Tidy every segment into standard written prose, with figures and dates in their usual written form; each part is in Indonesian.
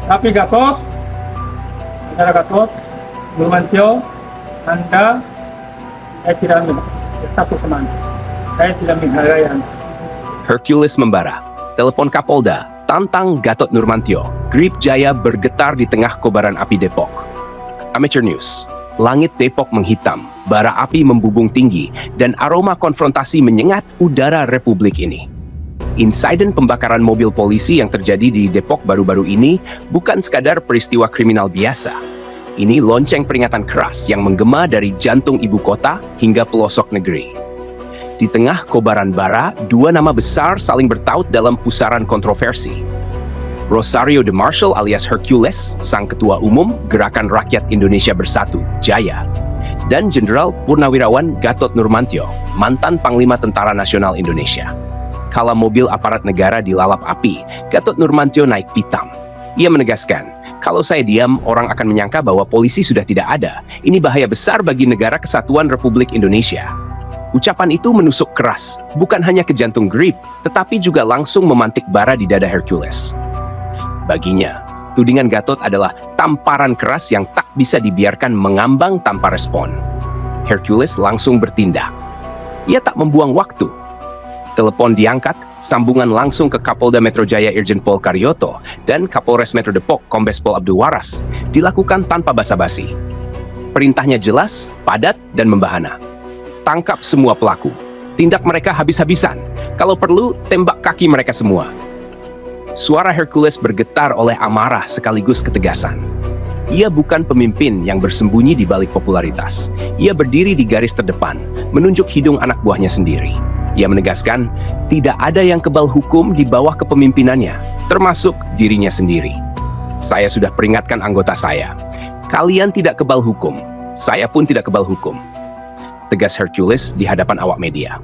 Tapi Gatot, Saudara Gatot Nurmantio, Anda, saya tidak takut sama Anda. Saya tidak menghargai Anda. Hercules membara. Telepon Kapolda, tantang Gatot Nurmantio. Grip Jaya bergetar di tengah kobaran api Depok. Amateur News. Langit Depok menghitam, bara api membubung tinggi, dan aroma konfrontasi menyengat udara Republik ini. Insiden pembakaran mobil polisi yang terjadi di Depok baru-baru ini bukan sekadar peristiwa kriminal biasa. Ini lonceng peringatan keras yang menggema dari jantung ibu kota hingga pelosok negeri. Di tengah kobaran bara, dua nama besar saling bertaut dalam pusaran kontroversi. Rosario de Marshall alias Hercules, sang ketua umum Gerakan Rakyat Indonesia Bersatu, Jaya, dan Jenderal Purnawirawan Gatot Nurmantio, mantan Panglima Tentara Nasional Indonesia. Kala mobil aparat negara dilalap api, Gatot Nurmantio naik pitam. Ia menegaskan, kalau saya diam, orang akan menyangka bahwa polisi sudah tidak ada. Ini bahaya besar bagi negara kesatuan Republik Indonesia. Ucapan itu menusuk keras, bukan hanya ke jantung Grip, tetapi juga langsung memantik bara di dada Hercules. Baginya, tudingan Gatot adalah tamparan keras yang tak bisa dibiarkan mengambang tanpa respon. Hercules langsung bertindak. Ia tak membuang waktu. Telepon diangkat, sambungan langsung ke Kapolda Metro Jaya Irjen Pol Karyoto dan Kapolres Metro Depok Kombes Pol Abdul Waras dilakukan tanpa basa-basi. Perintahnya jelas, padat, dan membahana. Tangkap semua pelaku. Tindak mereka habis-habisan. Kalau perlu, tembak kaki mereka semua. Suara Hercules bergetar oleh amarah sekaligus ketegasan. Ia bukan pemimpin yang bersembunyi di balik popularitas. Ia berdiri di garis terdepan, menunjuk hidung anak buahnya sendiri. Ia menegaskan, tidak ada yang kebal hukum di bawah kepemimpinannya, termasuk dirinya sendiri. Saya sudah peringatkan anggota saya. Kalian tidak kebal hukum, saya pun tidak kebal hukum. Tegas Hercules di hadapan awak media.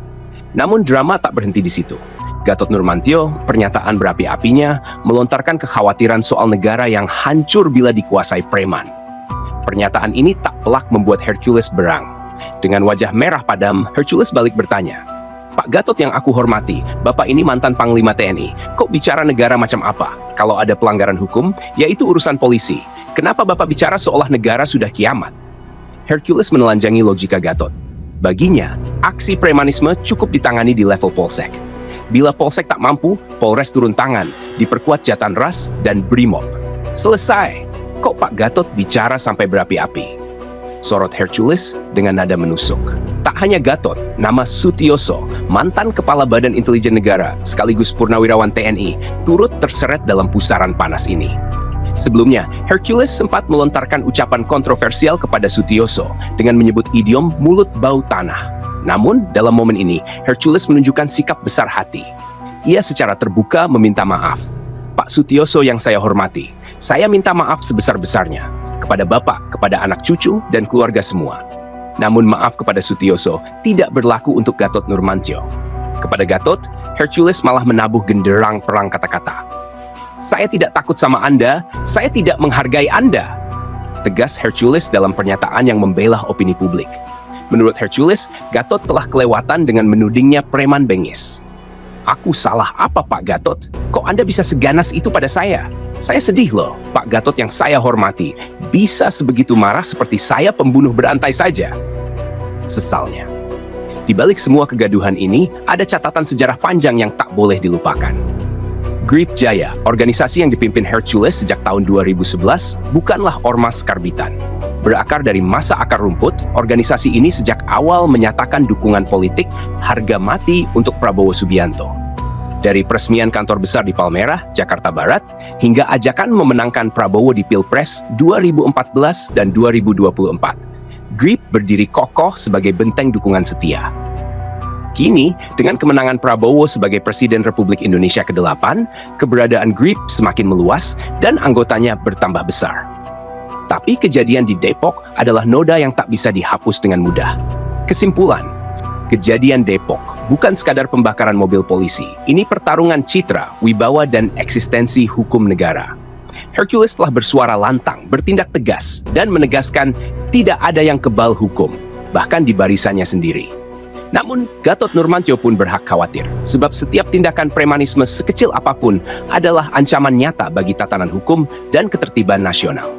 Namun drama tak berhenti di situ. Gatot Nurmantio, pernyataan berapi-apinya, melontarkan kekhawatiran soal negara yang hancur bila dikuasai preman. Pernyataan ini tak pelak membuat Hercules berang. Dengan wajah merah padam, Hercules balik bertanya, Pak Gatot yang aku hormati, Bapak ini mantan Panglima TNI. Kok bicara negara macam apa? Kalau ada pelanggaran hukum, yaitu urusan polisi. Kenapa Bapak bicara seolah negara sudah kiamat? Hercules menelanjangi logika Gatot. Baginya, aksi premanisme cukup ditangani di level Polsek. Bila Polsek tak mampu, Polres turun tangan, diperkuat Jatanras dan Brimob. Selesai. Kok Pak Gatot bicara sampai berapi-api? Sorot Hercules dengan nada menusuk. Tak hanya Gatot, nama Sutioso, mantan Kepala Badan Intelijen Negara, sekaligus Purnawirawan TNI, turut terseret dalam pusaran panas ini. Sebelumnya, Hercules sempat melontarkan ucapan kontroversial kepada Sutioso dengan menyebut idiom mulut bau tanah. Namun, dalam momen ini, Hercules menunjukkan sikap besar hati. Ia secara terbuka meminta maaf. Pak Sutioso yang saya hormati, saya minta maaf sebesar-besarnya. Kepada Bapak, kepada anak cucu, dan keluarga semua. Namun maaf kepada Sutioso tidak berlaku untuk Gatot Nurmantio. Kepada Gatot, Hercules malah menabuh genderang perang kata-kata. Saya tidak takut sama Anda, saya tidak menghargai Anda. Tegas Hercules dalam pernyataan yang membela opini publik. Menurut Hercules, Gatot telah kelewatan dengan menudingnya preman bengis. Aku salah apa Pak Gatot? Kok Anda bisa seganas itu pada saya? Saya sedih loh, Pak Gatot yang saya hormati, bisa sebegitu marah seperti saya pembunuh berantai saja. Sesalnya. Di balik semua kegaduhan ini, ada catatan sejarah panjang yang tak boleh dilupakan. Grip Jaya, organisasi yang dipimpin Hercules sejak tahun 2011, bukanlah ormas karbitan. Berakar dari masa akar rumput, organisasi ini sejak awal menyatakan dukungan politik harga mati untuk Prabowo Subianto. Dari peresmian kantor besar di Palmerah, Jakarta Barat, hingga ajakan memenangkan Prabowo di Pilpres 2014 dan 2024. Grip berdiri kokoh sebagai benteng dukungan setia. Kini, dengan kemenangan Prabowo sebagai Presiden Republik Indonesia ke-8, keberadaan Grip semakin meluas dan anggotanya bertambah besar. Tapi kejadian di Depok adalah noda yang tak bisa dihapus dengan mudah. Kesimpulan, kejadian Depok bukan sekadar pembakaran mobil polisi. Ini pertarungan citra, wibawa, dan eksistensi hukum negara. Hercules telah bersuara lantang, bertindak tegas, dan menegaskan tidak ada yang kebal hukum, bahkan di barisannya sendiri. Namun, Gatot Nurmantio pun berhak khawatir, sebab setiap tindakan premanisme sekecil apapun adalah ancaman nyata bagi tatanan hukum dan ketertiban nasional.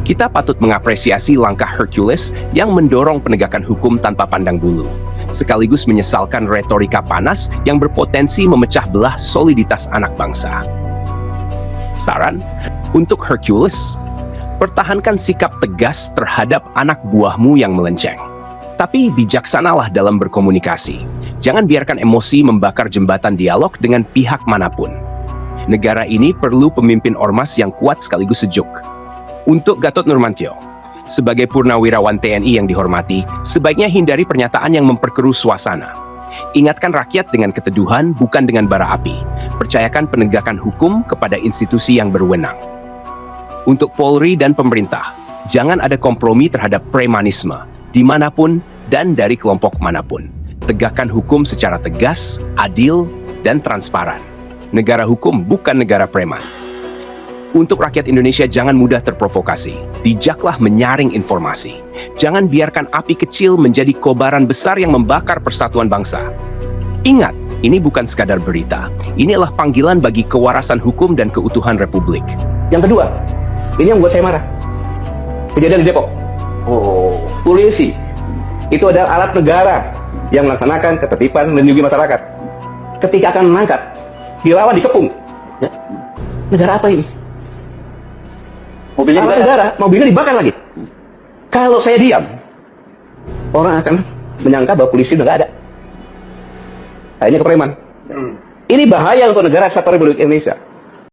Kita patut mengapresiasi langkah Hercules yang mendorong penegakan hukum tanpa pandang bulu, sekaligus menyesalkan retorika panas yang berpotensi memecah belah soliditas anak bangsa. Saran untuk Hercules, pertahankan sikap tegas terhadap anak buahmu yang melenceng. Tapi bijaksanalah dalam berkomunikasi. Jangan biarkan emosi membakar jembatan dialog dengan pihak manapun. Negara ini perlu pemimpin ormas yang kuat sekaligus sejuk. Untuk Gatot Nurmantio, sebagai purnawirawan TNI yang dihormati, sebaiknya hindari pernyataan yang memperkeruh suasana. Ingatkan rakyat dengan keteduhan, bukan dengan bara api. Percayakan penegakan hukum kepada institusi yang berwenang. Untuk Polri dan pemerintah, jangan ada kompromi terhadap premanisme, dimanapun dan dari kelompok manapun. Tegakkan hukum secara tegas, adil, dan transparan. Negara hukum bukan negara preman. Untuk rakyat Indonesia, jangan mudah terprovokasi. Bijaklah menyaring informasi. Jangan biarkan api kecil menjadi kobaran besar yang membakar persatuan bangsa. Ingat, ini bukan sekadar berita. Ini adalah panggilan bagi kewarasan hukum dan keutuhan Republik. Yang kedua, ini yang buat saya marah. Kejadian di Depok. Polisi itu adalah alat negara yang melaksanakan ketertiban melindungi masyarakat. Ketika akan menangkap, dilawan, dikepung. Negara apa ini? Mobilnya negara, mobilnya dibakar lagi. Kalau saya diam, orang akan menyangka bahwa polisi udah nggak ada. Akhirnya kepreman. Ini bahaya untuk negara kesatuan Republik Indonesia.